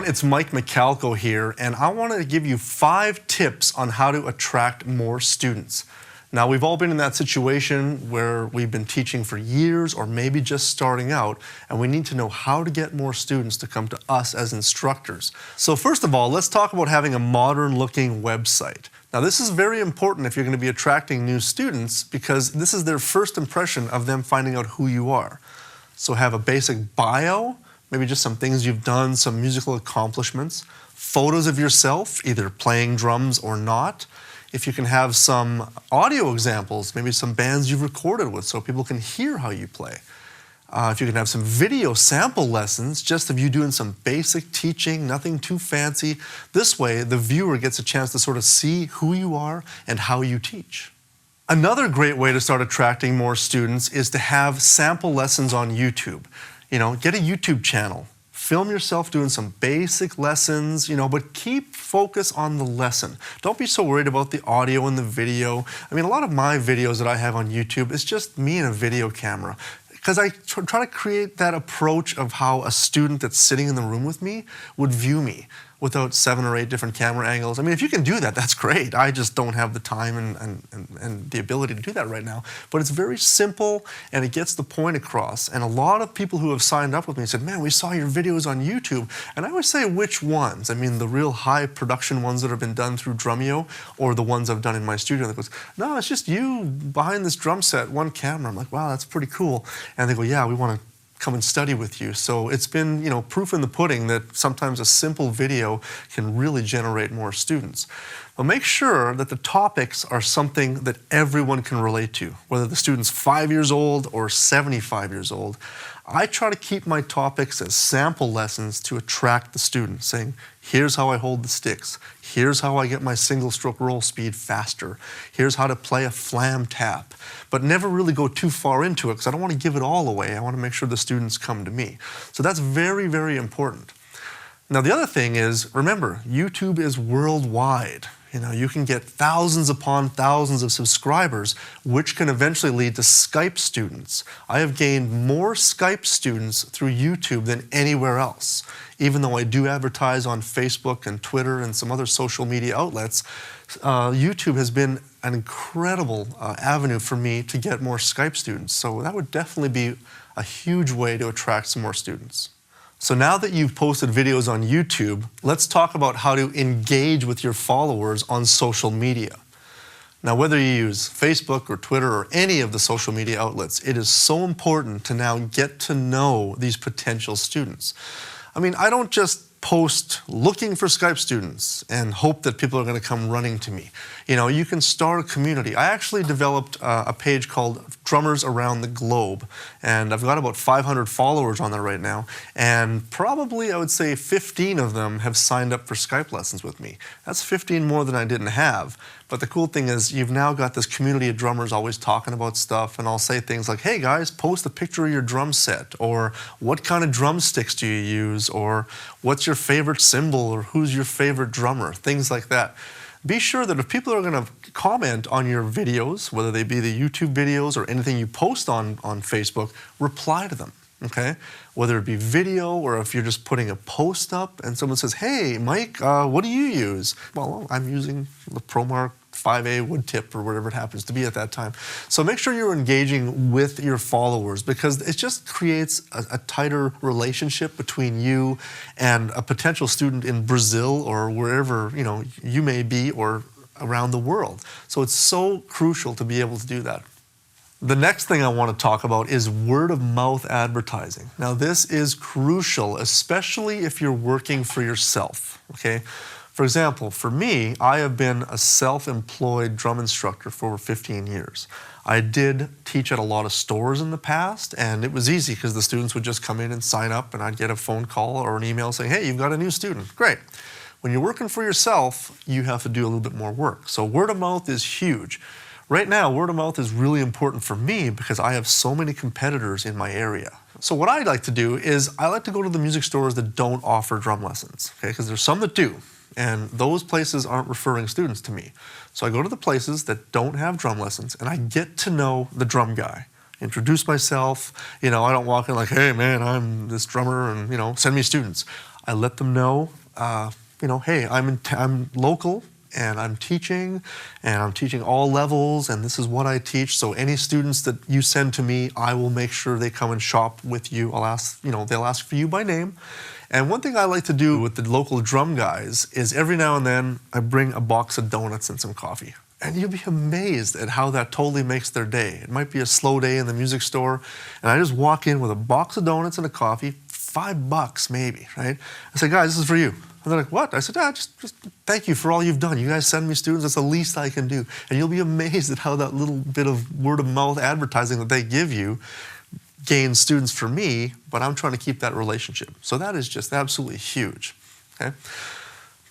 it's Mike Michalkow here, and I want to give you 5 tips on how to attract more students. Now, we've all been in that situation where we've been teaching for years or maybe just starting out, and we need to know how to get more students to come to us as instructors. So first of all, let's talk about having a modern-looking website. Now, this is very important if you're going to be attracting new students because this is their first impression of them finding out who you are. So have a basic bio, maybe just some things you've done, some musical accomplishments, photos of yourself, either playing drums or not. If you can have some audio examples, maybe some bands you've recorded with so people can hear how you play. If you can have some video sample lessons, just of you doing some basic teaching, nothing too fancy. This way, the viewer gets a chance to sort of see who you are and how you teach. Another great way to start attracting more students is to have sample lessons on YouTube. Get a YouTube channel. Film yourself doing some basic lessons, but keep focus on the lesson. Don't be so worried about the audio and the video. I mean, a lot of my videos that I have on YouTube is just me and a video camera. Because I try to create that approach of how a student that's sitting in the room with me would view me without 7 or 8 different camera angles. I mean, if you can do that, that's great. I just don't have the time and the ability to do that right now. But it's very simple, and it gets the point across. And a lot of people who have signed up with me said, man, we saw your videos on YouTube. And I always say, which ones? I mean, the real high production ones that have been done through Drumeo, or the ones I've done in my studio? And they goes, no, it's just you behind this drum set, one camera. I'm like, wow, that's pretty cool. And they go, yeah, we want to come and study with you. So it's been, proof in the pudding that sometimes a simple video can really generate more students. But make sure that the topics are something that everyone can relate to, whether the student's 5 years old or 75 years old. I try to keep my topics as sample lessons to attract the student, saying, here's how I hold the sticks. Here's how I get my single stroke roll speed faster. Here's how to play a flam tap. But never really go too far into it because I don't want to give it all away. I want to make sure the students come to me. So that's very, very important. Now, the other thing is, remember, YouTube is worldwide. You can get thousands upon thousands of subscribers, which can eventually lead to Skype students. I have gained more Skype students through YouTube than anywhere else. Even though I do advertise on Facebook and Twitter and some other social media outlets, YouTube has been an incredible avenue for me to get more Skype students. So that would definitely be a huge way to attract some more students. So now that you've posted videos on YouTube, let's talk about how to engage with your followers on social media. Now, whether you use Facebook or Twitter or any of the social media outlets, it is so important to now get to know these potential students. I mean, I don't just post looking for Skype students and hope that people are going to come running to me. You can start a community. I actually developed a page called Drummers Around the Globe, and I've got about 500 followers on there right now, and probably I would say 15 of them have signed up for Skype lessons with me. That's 15 more than I didn't have. But the cool thing is you've now got this community of drummers always talking about stuff, and I'll say things like, hey guys, post a picture of your drum set, or what kind of drumsticks do you use, or what's your favorite cymbal, or who's your favorite drummer, things like that. Be sure that if people are going to comment on your videos, whether they be the YouTube videos or anything you post on Facebook, reply to them. Okay, whether it be video or if you're just putting a post up and someone says, hey, Mike, what do you use? Well, I'm using the ProMark 5A wood tip or whatever it happens to be at that time. So make sure you're engaging with your followers because it just creates a tighter relationship between you and a potential student in Brazil or wherever you may be or around the world. So it's so crucial to be able to do that. The next thing I want to talk about is word-of-mouth advertising. Now, this is crucial, especially if you're working for yourself, okay? For example, for me, I have been a self-employed drum instructor for over 15 years. I did teach at a lot of stores in the past, and it was easy because the students would just come in and sign up, and I'd get a phone call or an email saying, hey, you've got a new student. Great. When you're working for yourself, you have to do a little bit more work. So word-of-mouth is huge. Right now, word of mouth is really important for me because I have so many competitors in my area. So what I like to do is I like to go to the music stores that don't offer drum lessons, okay? Because there's some that do, and those places aren't referring students to me. So I go to the places that don't have drum lessons, and I get to know the drum guy. Introduce myself, I don't walk in like, hey man, I'm this drummer, and send me students. I let them know hey, I'm local, and I'm teaching all levels, and this is what I teach. So any students that you send to me, I will make sure they come and shop with you. They'll ask for you by name. And one thing I like to do with the local drum guys is every now and then I bring a box of donuts and some coffee. And you'll be amazed at how that totally makes their day. It might be a slow day in the music store, and I just walk in with a box of donuts and a coffee, $5 maybe, right? I say, guys, this is for you. And they're like, what? I said, just thank you for all you've done. You guys send me students, that's the least I can do. And you'll be amazed at how that little bit of word of mouth advertising that they give you gains students for me, but I'm trying to keep that relationship. So that is just absolutely huge, okay?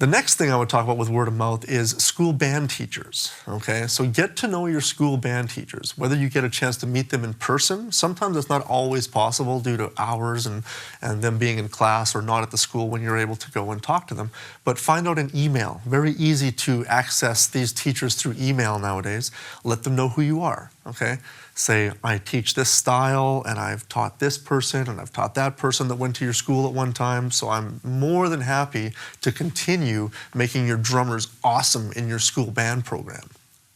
The next thing I would talk about with word of mouth is school band teachers, okay? So get to know your school band teachers, whether you get a chance to meet them in person. Sometimes it's not always possible due to hours and them being in class or not at the school when you're able to go and talk to them. But find out an email. Very easy to access these teachers through email nowadays. Let them know who you are, okay? Say, I teach this style, and I've taught this person, and I've taught that person that went to your school at one time, so I'm more than happy to continue making your drummers awesome in your school band program.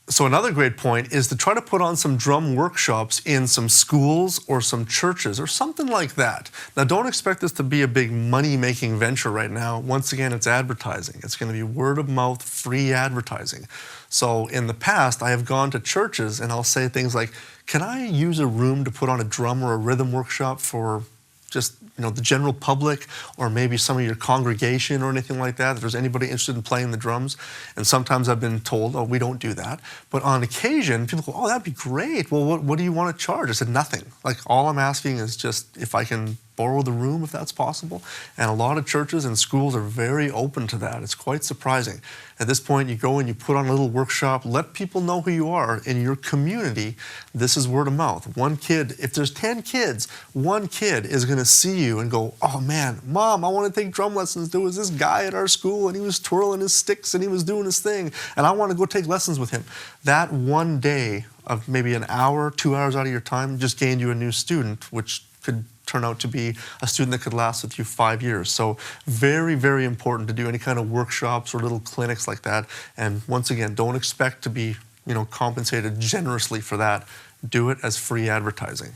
So another great point is to try to put on some drum workshops in some schools or some churches or something like that. Now, don't expect this to be a big money-making venture right now. Once again, it's advertising. It's going to be word-of-mouth, free advertising. So in the past, I have gone to churches and I'll say things like, can I use a room to put on a drum or a rhythm workshop for just the general public, or maybe some of your congregation or anything like that, if there's anybody interested in playing the drums? And sometimes I've been told, oh, we don't do that. But on occasion, people go, oh, that'd be great. Well, what do you want to charge? I said, nothing. Like, all I'm asking is just if I can borrow the room, if that's possible. And a lot of churches and schools are very open to that. It's quite surprising. At this point, you go and you put on a little workshop, let people know who you are in your community. This is word of mouth. One kid, if there's 10 kids, one kid is going to see you and go, oh man, Mom, I want to take drum lessons. There was this guy at our school and he was twirling his sticks and he was doing his thing, and I want to go take lessons with him. That one day of maybe an hour, 2 hours out of your time just gained you a new student, which could turn out to be a student that could last with you 5 years. So very, very important to do any kind of workshops or little clinics like that. And once again, don't expect to be, compensated generously for that. Do it as free advertising.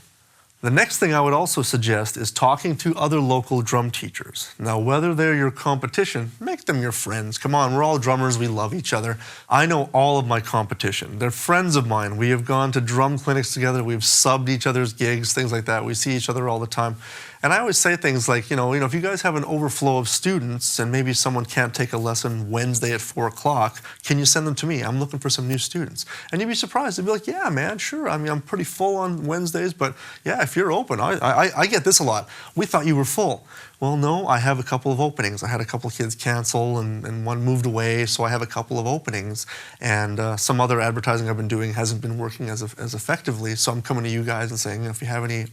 The next thing I would also suggest is talking to other local drum teachers. Now, whether they're your competition, make them your friends. Come on, we're all drummers, we love each other. I know all of my competition. They're friends of mine. We have gone to drum clinics together, we've subbed each other's gigs, things like that. We see each other all the time. And I always say things like, if you guys have an overflow of students and maybe someone can't take a lesson Wednesday at 4 o'clock, can you send them to me? I'm looking for some new students. And you'd be surprised. They'd be like, yeah, man, sure. I mean, I'm pretty full on Wednesdays, but yeah, if you're open, I get this a lot. We thought you were full. Well, no, I have a couple of openings. I had a couple of kids cancel and one moved away, so I have a couple of openings. And some other advertising I've been doing hasn't been working as effectively, so I'm coming to you guys and saying, if you have any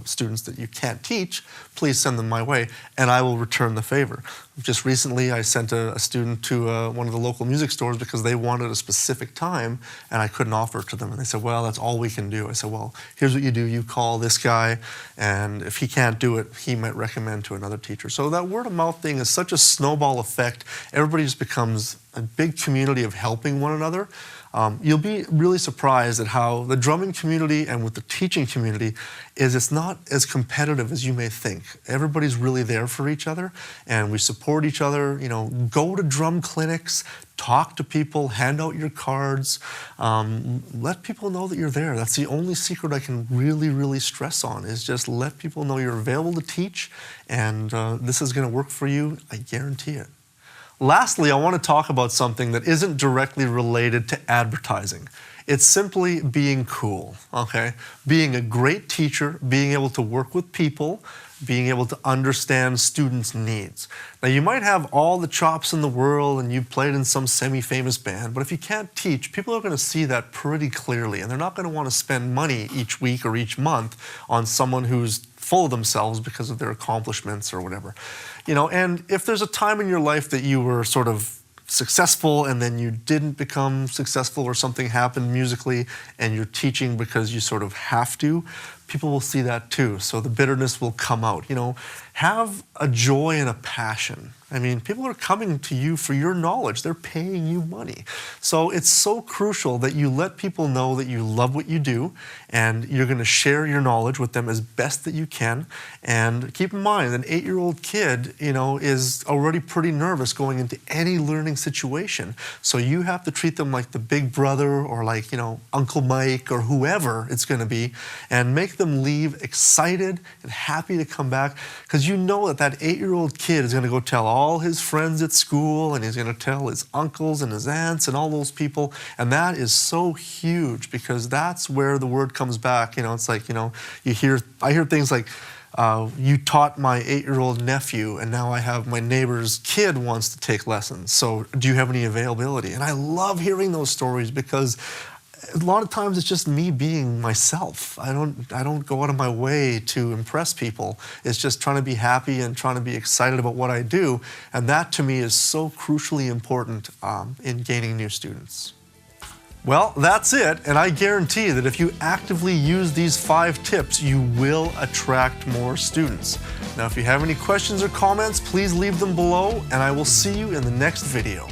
students that you can't teach, please send them my way, and I will return the favor. Just recently, I sent a student to one of the local music stores because they wanted a specific time, and I couldn't offer it to them. And they said, well, that's all we can do. I said, well, here's what you do. You call this guy, and if he can't do it, he might recommend to another teacher. So that word of mouth thing is such a snowball effect. Everybody just becomes a big community of helping one another. You'll be really surprised at how the drumming community and with the teaching community it's not as competitive as you may think. Everybody's really there for each other, and we support each other. Go to drum clinics, talk to people, hand out your cards, let people know that you're there. That's the only secret I can really, really stress on, is just let people know you're available to teach, and this is going to work for you. I guarantee it. Lastly, I want to talk about something that isn't directly related to advertising. It's simply being cool, okay? Being a great teacher, being able to work with people, being able to understand students' needs. Now, you might have all the chops in the world and you've played in some semi-famous band, but if you can't teach, people are going to see that pretty clearly, and they're not going to want to spend money each week or each month on someone who's full of themselves because of their accomplishments or whatever. And if there's a time in your life that you were sort of successful and then you didn't become successful or something happened musically and you're teaching because you sort of have to, people will see that too. So the bitterness will come out. Have a joy and a passion. I mean, people are coming to you for your knowledge. They're paying you money. So it's so crucial that you let people know that you love what you do and you're going to share your knowledge with them as best that you can. And keep in mind, an 8-year-old kid, is already pretty nervous going into any learning situation. So you have to treat them like the big brother or like, Uncle Mike or whoever it's going to be, and make them leave excited and happy to come back, because you know that 8-year-old kid is going to go tell all his friends at school, and he's going to tell his uncles and his aunts and all those people, and that is so huge because that's where the word comes back. It's like, I hear things like, you taught my 8-year-old nephew, and now I have my neighbor's kid wants to take lessons. So do you have any availability? And I love hearing those stories because a lot of times it's just me being myself. I don't go out of my way to impress people. It's just trying to be happy and trying to be excited about what I do. And that to me is so crucially important in gaining new students. Well, that's it, and I guarantee that if you actively use these 5 tips, you will attract more students. Now, if you have any questions or comments, please leave them below, and I will see you in the next video.